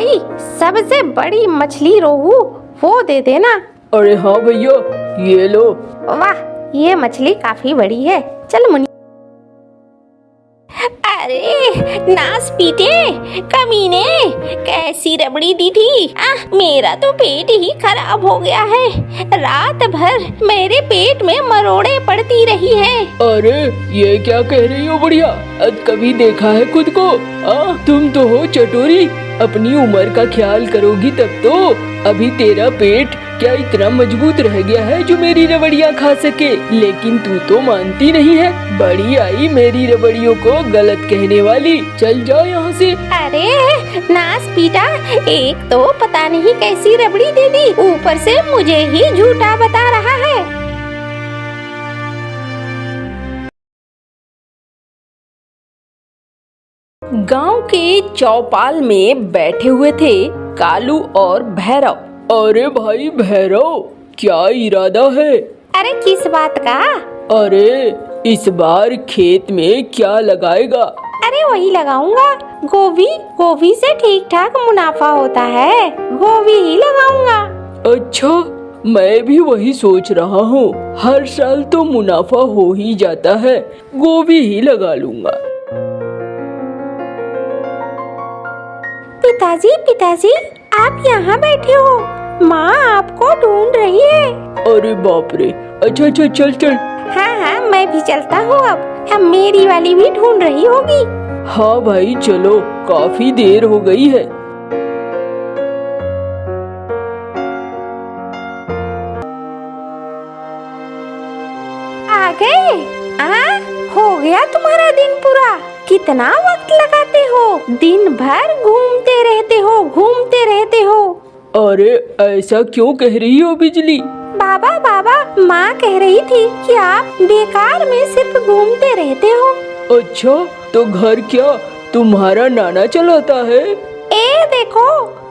भाई सबसे बड़ी मछली रोहू वो दे देना। अरे हाँ भैया, ये लो। वाह, ये मछली काफी बड़ी है। चल मुन्नी। अरे नास पीटे कमीने, कैसी रबड़ी दी थी। मेरा तो पेट ही खराब हो गया है। रात भर मेरे पेट में मरोड़े पड़ती रही है। अरे ये क्या कह रही हो बुढ़िया, कभी देखा है खुद को? तुम तो हो चटोरी, अपनी उम्र का ख्याल करोगी तब तो। अभी तेरा पेट क्या इतना मजबूत रह गया है जो मेरी रबड़ियाँ खा सके? लेकिन तू तो मानती नहीं है। बड़ी आई मेरी रबड़ियों को गलत कहने वाली। चल जाओ यहाँ से। अरे नास पीटा, एक तो पता नहीं कैसी रबड़ी दे दी, ऊपर से मुझे ही झूठा बता रहा है। गांव के चौपाल में बैठे हुए थे कालू और भैरव। अरे भाई भैरव, क्या इरादा है? अरे किस बात का? अरे इस बार खेत में क्या लगाएगा? अरे वही लगाऊंगा, गोभी। गोभी से ठीक ठाक मुनाफा होता है, गोभी ही लगाऊंगा। अच्छा, मैं भी वही सोच रहा हूँ। हर साल तो मुनाफा हो ही जाता है, गोभी ही लगा लूंगा। पिताजी पिताजी, आप यहाँ बैठे हो, माँ आपको ढूंढ रही है। अरे बाप रे, अच्छा अच्छा, चल चल। हाँ, मैं भी चलता हूँ। अब मेरी वाली भी ढूंढ रही होगी। हाँ भाई चलो, काफी देर हो गई है। आ गए? हो गया तुम्हारा दिन पूरा। कितना वक्त लगाते हो, दिन भर घूमते रहते हो। अरे ऐसा क्यों कह रही हो बिजली? बाबा बाबा, माँ कह रही थी कि आप बेकार में सिर्फ घूमते रहते हो। अच्छा, तो घर क्या तुम्हारा नाना चलाता है? ए देखो,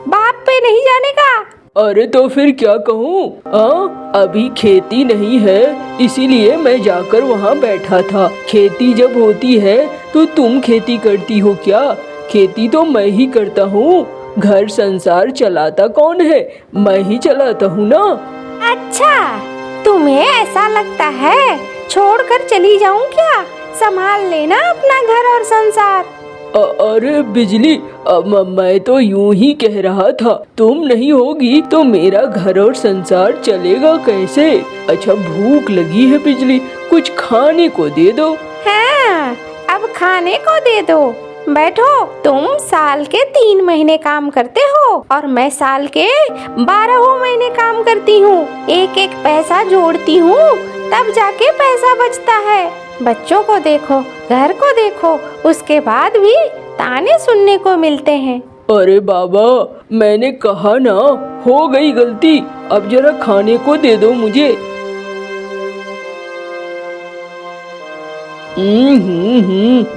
बाप पे नहीं जाने का। अरे तो फिर क्या कहूँ? अभी खेती नहीं है, इसीलिए मैं जाकर वहाँ बैठा था। खेती जब होती है तो तुम खेती करती हो क्या? खेती तो मैं ही करता हूँ। घर संसार चलाता कौन है? मैं ही चलाता हूँ ना। अच्छा, तुम्हें ऐसा लगता है छोड़कर चली जाऊँ क्या? संभाल लेना अपना घर और संसार। अरे बिजली, मैं तो यूं ही कह रहा था, तुम नहीं होगी तो मेरा घर और संसार चलेगा कैसे? अच्छा, भूख लगी है बिजली, कुछ खाने को दे दो। हाँ, अब खाने को दे दो। बैठो। तुम साल के 3 महीने काम करते हो और मैं साल के 12 महीने काम करती हूँ। एक एक पैसा जोड़ती हूँ, तब जाके पैसा बचता है। बच्चों को देखो, घर को देखो, उसके बाद भी ताने सुनने को मिलते हैं। अरे बाबा, मैंने कहा ना, हो गई गलती, अब जरा खाने को दे दो मुझे।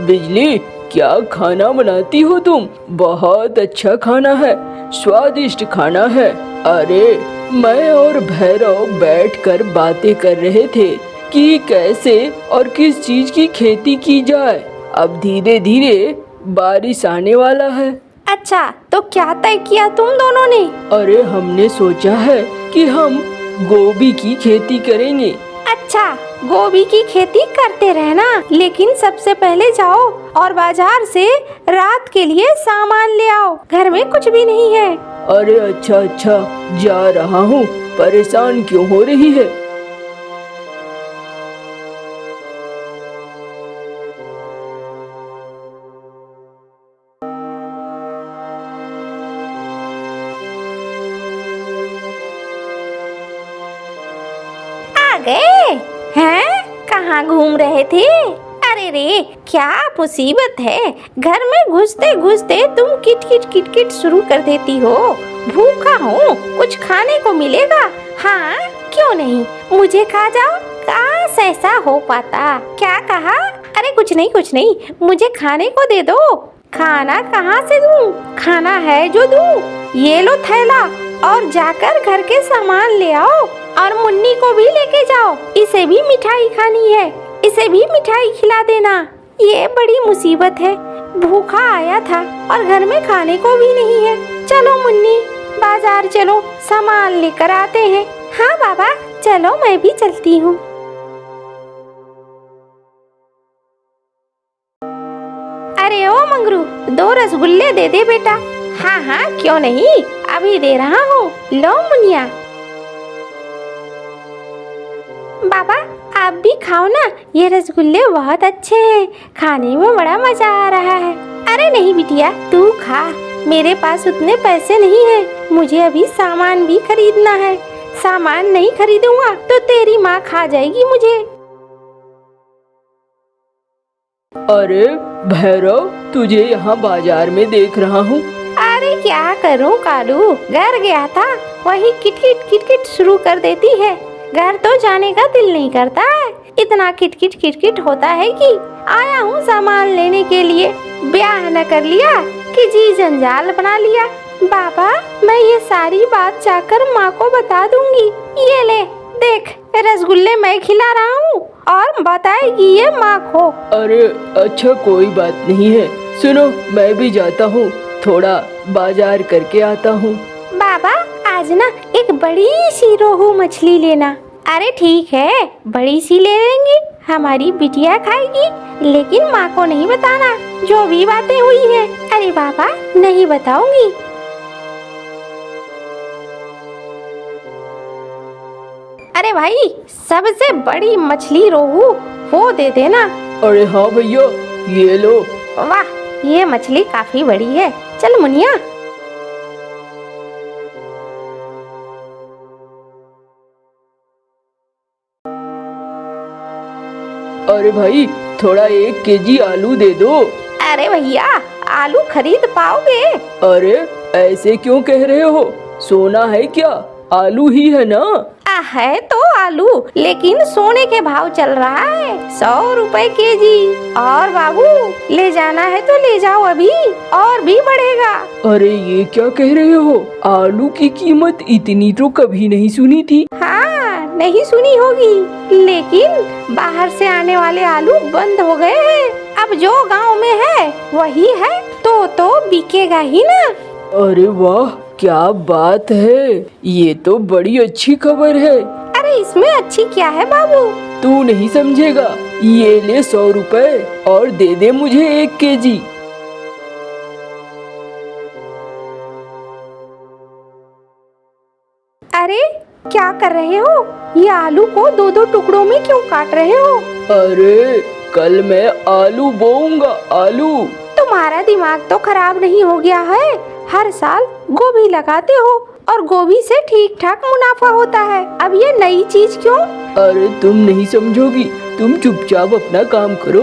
बिजली, क्या खाना बनाती हो तुम? बहुत अच्छा खाना है, स्वादिष्ट खाना है। अरे मैं और भैरव बैठकर बातें कर रहे थे कि कैसे और किस चीज की खेती की जाए। अब धीरे धीरे बारिश आने वाला है। अच्छा, तो क्या तय किया तुम दोनों ने? अरे हमने सोचा है कि हम गोभी की खेती करेंगे। अच्छा, गोभी की खेती करते रहना, लेकिन सबसे पहले जाओ और बाजार से रात के लिए सामान ले आओ, घर में कुछ भी नहीं है। अरे अच्छा अच्छा, जा रहा हूँ, परेशान क्यों हो रही है? आ गए हैं? कहाँ घूम रहे थे? अरे रे, क्या मुसीबत है, घर में घुसते घुसते तुम किट किट किट किट शुरू कर देती हो। भूखा हूँ, कुछ खाने को मिलेगा? हाँ, क्यों नहीं, मुझे खा जाओ। काश ऐसा हो पाता। क्या कहा? अरे कुछ नहीं, मुझे खाने को दे दो। खाना कहाँ से दूँ? खाना है जो दूँ। ये लो थैला और जाकर घर के सामान ले आओ और मुन्नी को भी लेके जाओ। इसे भी मिठाई खानी है, इसे भी मिठाई खिला देना। ये बड़ी मुसीबत है, भूखा आया था और घर में खाने को भी नहीं है। चलो मुन्नी, बाजार चलो, सामान लेकर आते हैं। हाँ बाबा, चलो मैं भी चलती हूँ। अरे ओ मंगरू, 2 रसगुल्ले दे दे बेटा। हाँ हाँ क्यों नहीं, अभी दे रहा हूँ। लो मुनिया। बाबा आप भी खाओ ना, ये रसगुल्ले बहुत अच्छे हैं, खाने में बड़ा मजा आ रहा है। अरे नहीं बिटिया, तू खा, मेरे पास उतने पैसे नहीं है, मुझे अभी सामान भी खरीदना है। सामान नहीं खरीदूंगा तो तेरी माँ खा जाएगी मुझे। अरे भैरव, तुझे यहाँ बाजार में देख रहा हूँ। अरे क्या करूँ कालू, घर गया था, वही किटकिट किटकिट शुरू कर देती है। घर तो जाने का दिल नहीं करता है, इतना किटकिट किटकिट होता है कि आया हूँ सामान लेने के लिए। ब्याह न कर लिया कि जी जंजाल बना लिया। बाबा मैं ये सारी बात जाकर माँ को बता दूंगी। ये ले देख, रसगुल्ले मैं खिला रहा हूँ और बताएगी ये माँ को। अरे अच्छा कोई बात नहीं है, सुनो मैं भी जाता हूँ, थोड़ा बाजार करके आता हूँ। बाबा आज ना एक बड़ी सी रोहू मछली लेना। अरे ठीक है, बड़ी सी ले लेंगे, हमारी बिटिया खाएगी, लेकिन माँ को नहीं बताना जो भी बातें हुई है। अरे बाबा नहीं बताऊंगी। अरे भाई सबसे बड़ी मछली रोहू वो दे देना। अरे हाँ भैया, ये लो। वाह ये मछली काफी बड़ी है। चल मुनिया। अरे भाई थोड़ा 1 केजी आलू दे दो। अरे भैया आलू खरीद पाओगे? अरे ऐसे क्यों कह रहे हो, सोना है क्या, आलू ही है ना। है तो आलू, लेकिन सोने के भाव चल रहा है 100 रुपए केजी। और बाबू ले जाना है तो ले जाओ, अभी और भी बढ़ेगा। अरे ये क्या कह रहे हो, आलू की कीमत इतनी तो कभी नहीं सुनी थी। हाँ नहीं सुनी होगी, लेकिन बाहर से आने वाले आलू बंद हो गए हैं। अब जो गांव में है वही है, तो बिकेगा ही ना। अरे वाह क्या बात है, ये तो बड़ी अच्छी खबर है। अरे इसमें अच्छी क्या है बाबू? तू नहीं समझेगा, ये ले 100 रुपए और दे दे मुझे 1 केजी। अरे क्या कर रहे हो, ये आलू को 2-2 टुकड़ों में क्यों काट रहे हो? अरे कल मैं आलू बोऊंगा, आलू। तुम्हारा दिमाग तो खराब नहीं हो गया है? हर साल गोभी लगाते हो और गोभी से ठीक ठाक मुनाफा होता है, अब ये नई चीज क्यों? अरे तुम नहीं समझोगी, तुम चुपचाप अपना काम करो।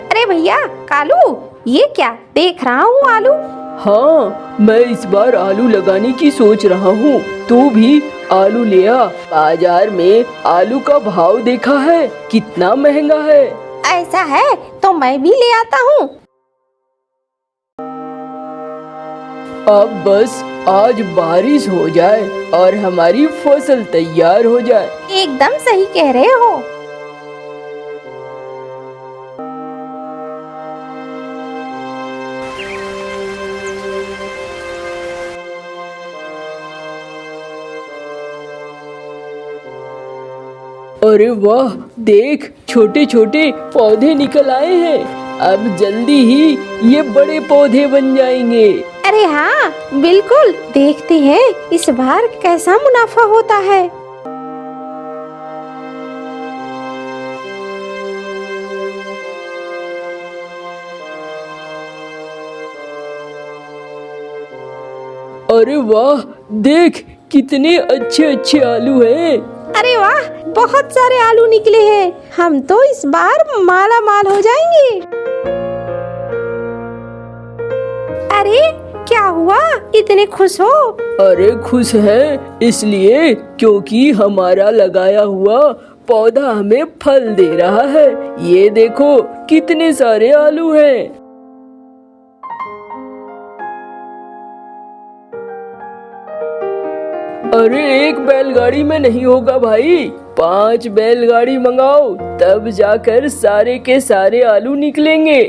अरे भैया कालू, ये क्या देख रहा हूँ आलू? हाँ मैं इस बार आलू लगाने की सोच रहा हूँ, तू भी आलू ले आ। बाजार में आलू का भाव देखा है कितना महंगा है। ऐसा है तो मैं भी ले आता हूँ। अब बस आज बारिश हो जाए और हमारी फसल तैयार हो जाए। एकदम सही कह रहे हो। अरे वाह देख, छोटे छोटे पौधे निकल आए हैं, अब जल्दी ही ये बड़े पौधे बन जाएंगे। अरे हाँ बिल्कुल, देखते हैं इस बार कैसा मुनाफा होता है। अरे वाह देख, कितने अच्छे अच्छे आलू हैं। अरे वाह बहुत सारे आलू निकले हैं, हम तो इस बार माला माल हो जाएंगे। अरे क्या हुआ, इतने खुश हो? अरे खुश है इसलिए क्योंकि हमारा लगाया हुआ पौधा हमें फल दे रहा है। ये देखो कितने सारे आलू हैं। अरे एक बैलगाड़ी में नहीं होगा भाई, 5 बैलगाड़ी मंगाओ, तब जाकर सारे के सारे आलू निकलेंगे।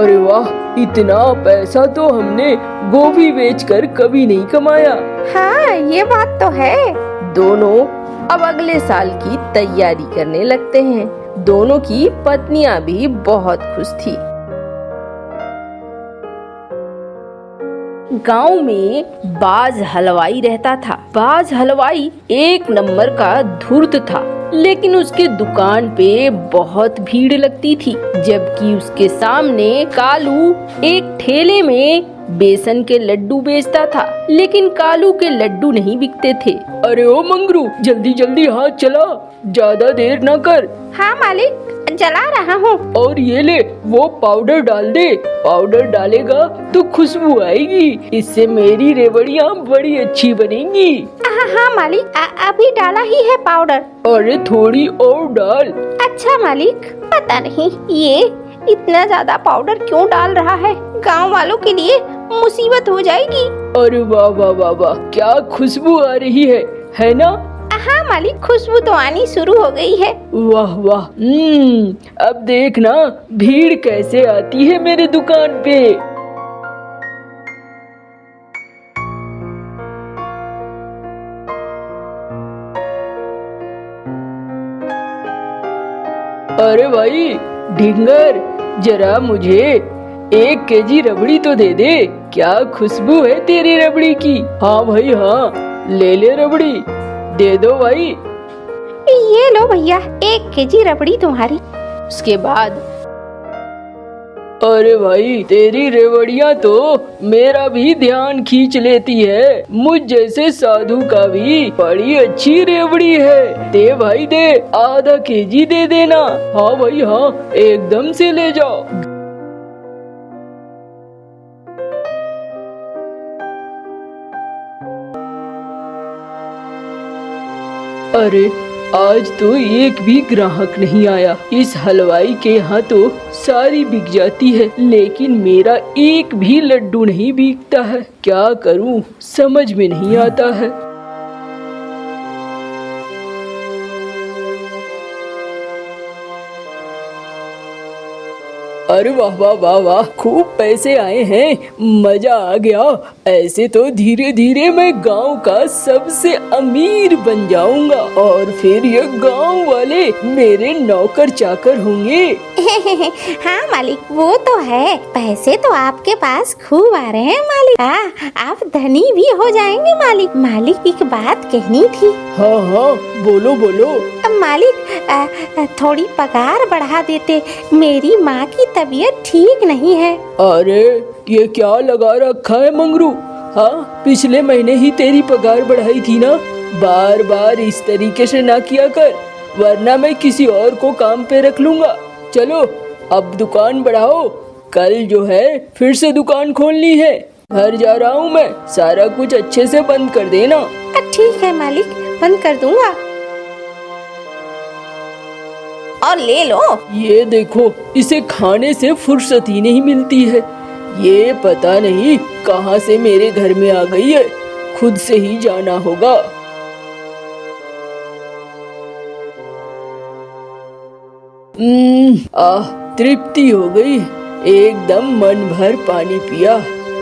अरे वाह, इतना पैसा तो हमने गोभी बेचकर कभी नहीं कमाया। हाँ ये बात तो है। दोनों अब अगले साल की तैयारी करने लगते हैं। दोनों की पत्नियां भी बहुत खुश थी। गांव में बाज हलवाई रहता था। बाज हलवाई एक नंबर का धूर्त था, लेकिन उसके दुकान पे बहुत भीड़ लगती थी। जबकि उसके सामने कालू एक ठेले में बेसन के लड्डू बेचता था, लेकिन कालू के लड्डू नहीं बिकते थे। अरे ओ मंगरू, जल्दी जल्दी हाथ चला, ज्यादा देर न कर। हाँ मालिक, जला रहा हूँ। और ये ले, वो पाउडर डाल दे। पाउडर डालेगा तो खुशबू आएगी, इससे मेरी रेवड़ियाँ बड़ी अच्छी बनेंगी। हाँ मालिक, अभी डाला ही है पाउडर। अरे थोड़ी और डाल। अच्छा मालिक, पता नहीं ये इतना ज्यादा पाउडर क्यों डाल रहा है। गांव वालों के लिए मुसीबत हो जाएगी। अरे वाह वाह वाह वाह, क्या खुशबू आ रही है ना? हाँ मालिक, खुशबू तो आनी शुरू हो गई है। वाह वाह, अब देखना भीड़ कैसे आती है मेरे दुकान पे। अरे भाई ढिंगर, जरा मुझे 1 केजी रबड़ी तो दे दे। क्या खुशबू है तेरी रबड़ी की। हाँ भाई हाँ, ले ले रबड़ी, दे दो भाई। ये लो भैया, 1 केजी रबड़ी तुम्हारी। उसके बाद अरे भाई, तेरी रेवड़ियाँ तो मेरा भी ध्यान खींच लेती है। मुझ जैसे साधु का भी बड़ी अच्छी रेवड़ी है। दे भाई दे, आधा केजी दे देना। हाँ भाई हाँ, एकदम से ले जाओ। अरे आज तो एक भी ग्राहक नहीं आया। इस हलवाई के यहाँ तो सारी बिक जाती है, लेकिन मेरा एक भी लड्डू नहीं बिकता है। क्या करूँ समझ में नहीं आता है। अरे वाह वाह वाह वाह, खूब पैसे आए हैं, मजा आ गया। ऐसे तो धीरे धीरे मैं गांव का सबसे अमीर बन जाऊंगा और फिर ये गांव वाले मेरे नौकर चाकर होंगे। हाँ मालिक, वो तो है। पैसे तो आपके पास खूब आ रहे हैं मालिक। आप धनी भी हो जाएंगे मालिक। मालिक एक बात कहनी थी। हाँ हाँ, बोलो बोलो। मालिक थोड़ी पगार बढ़ा देते, मेरी माँ की तबीयत ठीक नहीं है। अरे ये क्या लगा रखा है मंगरू। हाँ, पिछले महीने ही तेरी पगार बढ़ाई थी ना। बार बार इस तरीके से ना किया कर, वरना मैं किसी और को काम पे रख लूंगा। चलो अब दुकान बढ़ाओ, कल जो है फिर से दुकान खोलनी है। घर जा रहा हूँ मैं, सारा कुछ अच्छे से बंद कर देना। ठीक है मालिक, बंद कर दूंगा। और ले लो। ये देखो, इसे खाने से फुर्सत ही नहीं मिलती है। ये पता नहीं कहाँ से मेरे घर में आ गई है, खुद से ही जाना होगा। तृप्ति हो गई, एकदम मन भर पानी पिया।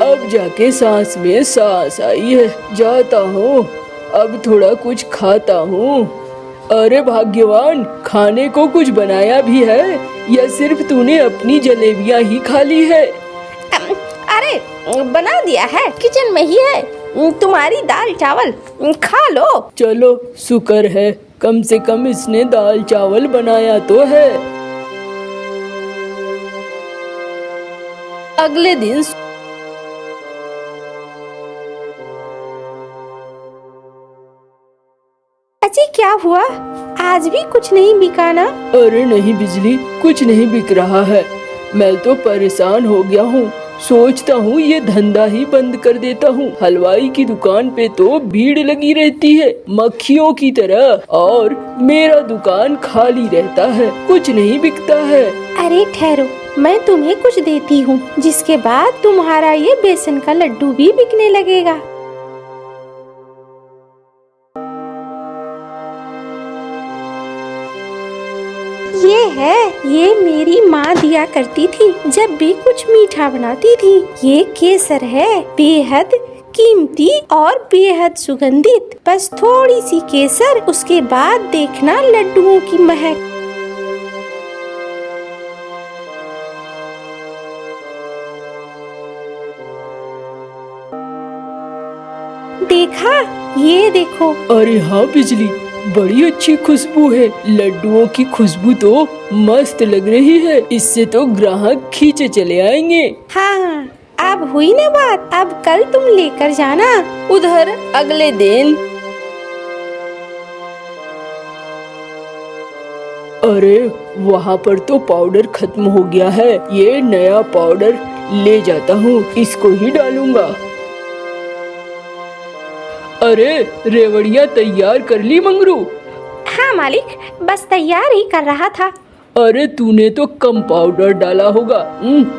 अब जाके सांस में सांस आई है। जाता हूँ, अब थोड़ा कुछ खाता हूँ। अरे भाग्यवान, खाने को कुछ बनाया भी है या सिर्फ तूने अपनी जलेबियाँ ही खा ली है? अरे बना दिया है, किचन में ही है। तुम्हारी दाल चावल खा लो। चलो शुक्र है, कम से कम इसने दाल चावल बनाया तो है। अगले दिन अजी क्या हुआ, आज भी कुछ नहीं बिका ना? अरे नहीं बिजली, कुछ नहीं बिक रहा है। मैं तो परेशान हो गया हूँ। सोचता हूँ ये धंधा ही बंद कर देता हूँ। हलवाई की दुकान पे तो भीड़ लगी रहती है मक्खियों की तरह, और मेरा दुकान खाली रहता है, कुछ नहीं बिकता है। अरे ठहरो, मैं तुम्हें कुछ देती हूँ, जिसके बाद तुम्हारा ये बेसन का लड्डू भी बिकने लगेगा। ये है ये मेरी माँ दिया करती थी जब भी कुछ मीठा बनाती थी। ये केसर है, बेहद कीमती और बेहद सुगंधित। बस थोड़ी सी केसर, उसके बाद देखना लड्डुओं की महक। देखा, ये देखो। अरे हाँ बिजली, बड़ी अच्छी खुशबू है। लड्डुओं की खुशबू तो मस्त लग रही है। इससे तो ग्राहक खींचे चले आएंगे। हाँ, अब हुई ना बात। अब कल तुम लेकर जाना। उधर अगले दिन अरे वहाँ पर तो पाउडर खत्म हो गया है। ये नया पाउडर ले जाता हूँ, इसको ही डालूंगा। अरे रेवड़ियाँ तैयार कर ली मंगरू? हाँ मालिक, बस तैयार ही कर रहा था। अरे तूने तो कम पाउडर डाला होगा।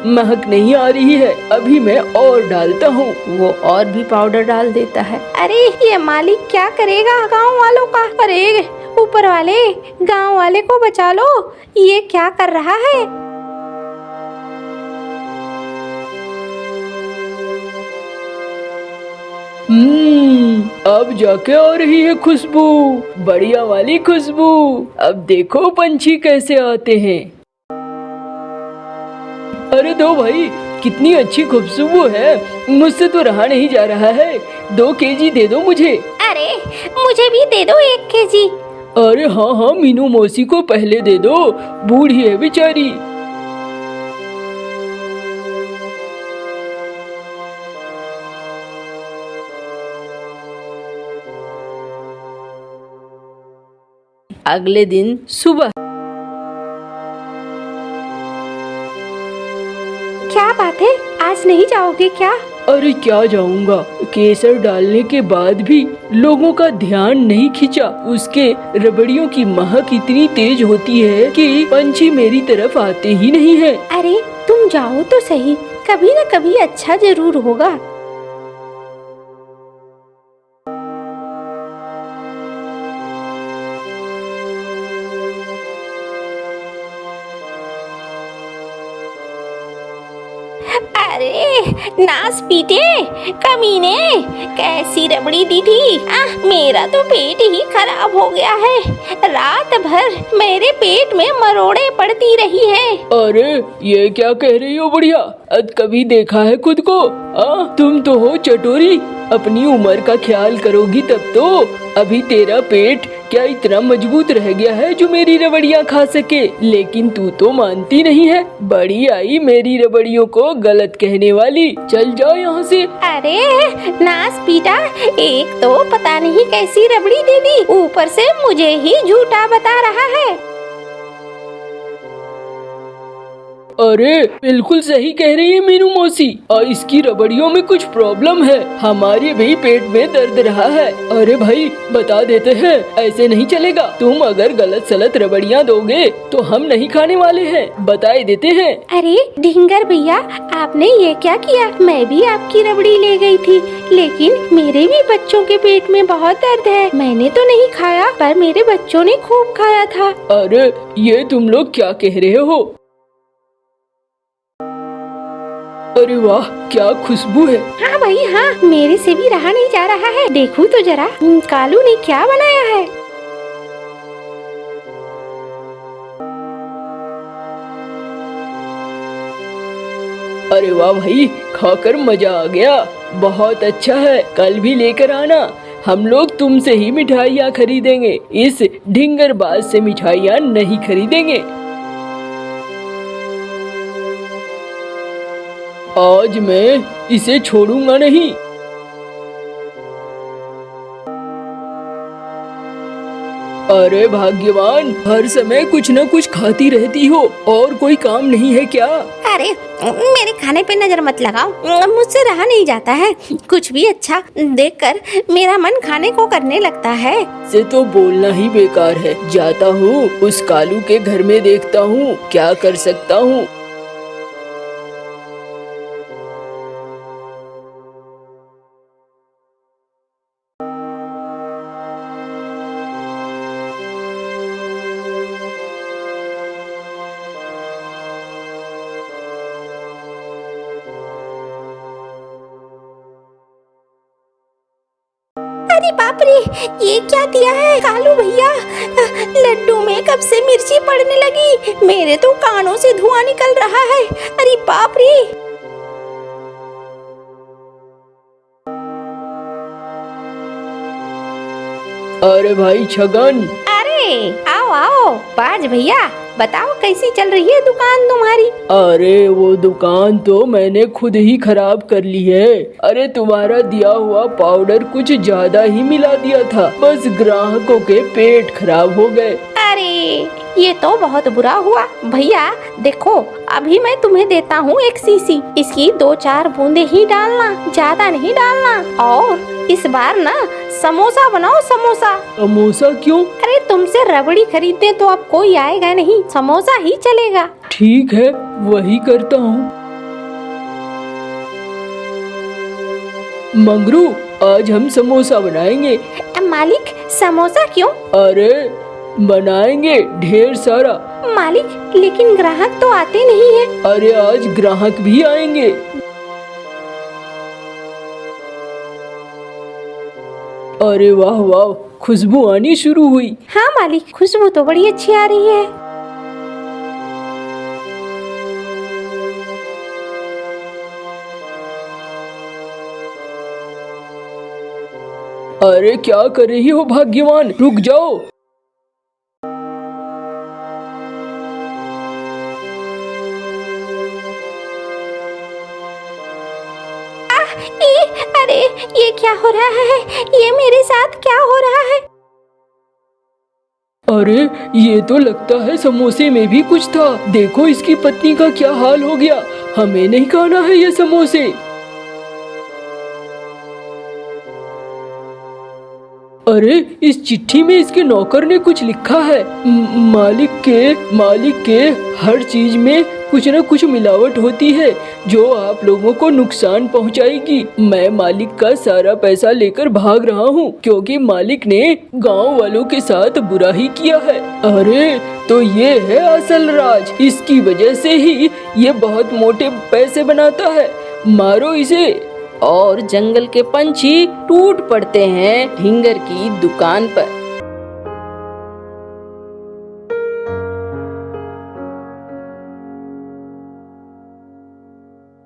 महक नहीं आ रही है, अभी मैं और डालता हूँ। वो और भी पाउडर डाल देता है। अरे ये मालिक क्या करेगा गांव वालों का? अरे ऊपर वाले, गांव वाले को बचा लो। ये क्या कर रहा है? अब जाके आ रही है खुशबू, बढ़िया वाली खुशबू। अब देखो पंछी कैसे आते हैं। अरे दो भाई, कितनी अच्छी खुशबू है। मुझसे तो रहा नहीं जा रहा है। 2 केजी दे दो मुझे। अरे मुझे भी दे दो 1 केजी। अरे हाँ हाँ, मीनू मौसी को पहले दे दो, बूढ़ी है बेचारी। अगले दिन सुबह। क्या बात है, आज नहीं जाओगे क्या? अरे क्या जाऊंगा, केसर डालने के बाद भी लोगों का ध्यान नहीं खींचा। उसके रबड़ियों की महक इतनी तेज होती है कि पंछी मेरी तरफ आते ही नहीं है। अरे तुम जाओ तो सही, कभी न कभी अच्छा जरूर होगा। अरे नास पीटे, कमीने, कैसी रबड़ी दी थी। मेरा तो पेट ही खराब हो गया है। रात भर मेरे पेट में मरोड़े पड़ती रही है। अरे ये क्या कह रही हो बुढ़िया? कभी देखा है खुद को? तुम तो हो चटोरी, अपनी उम्र का ख्याल करोगी तब तो। अभी तेरा पेट क्या इतना मजबूत रह गया है जो मेरी रबड़ियाँ खा सके? लेकिन तू तो मानती नहीं है। बड़ी आई मेरी रबड़ियों को गलत कहने वाली। चल जाओ यहाँ से। अरे नास पीटा, एक तो पता नहीं कैसी रबड़ी दे दी, ऊपर से मुझे ही झूठा बता रहा है। अरे बिल्कुल सही कह रही है मीनू मौसी। और इसकी रबड़ियों में कुछ प्रॉब्लम है, हमारे भी पेट में दर्द रहा है। अरे भाई बता देते हैं, ऐसे नहीं चलेगा। तुम अगर गलत सलत रबड़ियाँ दोगे तो हम नहीं खाने वाले हैं, बताए देते हैं। अरे ढिंगर भैया, आपने ये क्या किया? मैं भी आपकी रबड़ी ले गई थी, लेकिन मेरे भी बच्चों के पेट में बहुत दर्द है। मैंने तो नहीं खाया, पर मेरे बच्चों ने खूब खाया था। अरे ये तुम लोग क्या कह रहे हो? अरे वाह, क्या खुशबू है। हाँ भाई हाँ, मेरे से भी रहा नहीं जा रहा है। देखो तो जरा, कालू ने क्या बनाया है। अरे वाह भाई, खाकर मजा आ गया। बहुत अच्छा है, कल भी लेकर आना। हम लोग तुमसे ही मिठाइयाँ खरीदेंगे, इस ढिंगरबाज से मिठाइयाँ नहीं खरीदेंगे। आज मैं इसे छोड़ूंगा नहीं। अरे भाग्यवान, हर समय कुछ न कुछ खाती रहती हो, और कोई काम नहीं है क्या? अरे मेरे खाने पे नजर मत लगाओ, मुझसे रहा नहीं जाता है। कुछ भी अच्छा देखकर मेरा मन खाने को करने लगता है। से तो बोलना ही बेकार है। जाता हूँ, उस कालू के घर में देखता हूँ क्या कर सकता हूँ। अरे बाप रे, ये क्या दिया है कालू भैया? लड्डू में कब से मिर्ची पड़ने लगी, मेरे तो कानों से धुआं निकल रहा है। अरे बाप रे। अरे भाई छगन, अरे आओ आओ बाज भैया, बताओ कैसी चल रही है दुकान तुम्हारी? अरे वो दुकान तो मैंने खुद ही खराब कर ली है। अरे तुम्हारा दिया हुआ पाउडर कुछ ज्यादा ही मिला दिया था, बस ग्राहकों के पेट खराब हो गए। अरे ये तो बहुत बुरा हुआ भैया। देखो अभी मैं तुम्हें देता हूँ एक शीशी, इसकी 2-4 बूंदे ही डालना, ज्यादा नहीं डालना। और इस बार ना समोसा बनाओ, समोसा। समोसा क्यों? अरे तुमसे रबड़ी खरीदने तो अब कोई आएगा नहीं, समोसा ही चलेगा। ठीक है, वही करता हूँ। मंगरू, आज हम समोसा बनाएंगे। मालिक समोसा क्यों? अरे बनाएंगे ढेर सारा। मालिक लेकिन ग्राहक तो आते नहीं है। अरे आज ग्राहक भी आएंगे। अरे वाह वाह, खुशबू आनी शुरू हुई। हाँ मालिक, खुशबू तो बड़ी अच्छी आ रही है। अरे क्या कर रही हो भाग्यवान, रुक जाओ। अरे ये क्या हो रहा है? ये मेरे साथ क्या हो रहा है? अरे ये तो लगता है समोसे में भी कुछ था। देखो इसकी पत्नी का क्या हाल हो गया। हमें नहीं खाना है ये समोसे। अरे इस चिट्ठी में इसके नौकर ने कुछ लिखा है। मालिक के हर चीज में कुछ न कुछ मिलावट होती है जो आप लोगों को नुकसान पहुंचाएगी। मैं मालिक का सारा पैसा लेकर भाग रहा हूं क्योंकि मालिक ने गांव वालों के साथ बुरा ही किया है। अरे तो ये है असल राज, इसकी वजह से ही ये बहुत मोटे पैसे बनाता है। मारो इसे। और जंगल के पंछी टूट पड़ते हैं ढींगर की दुकान पर।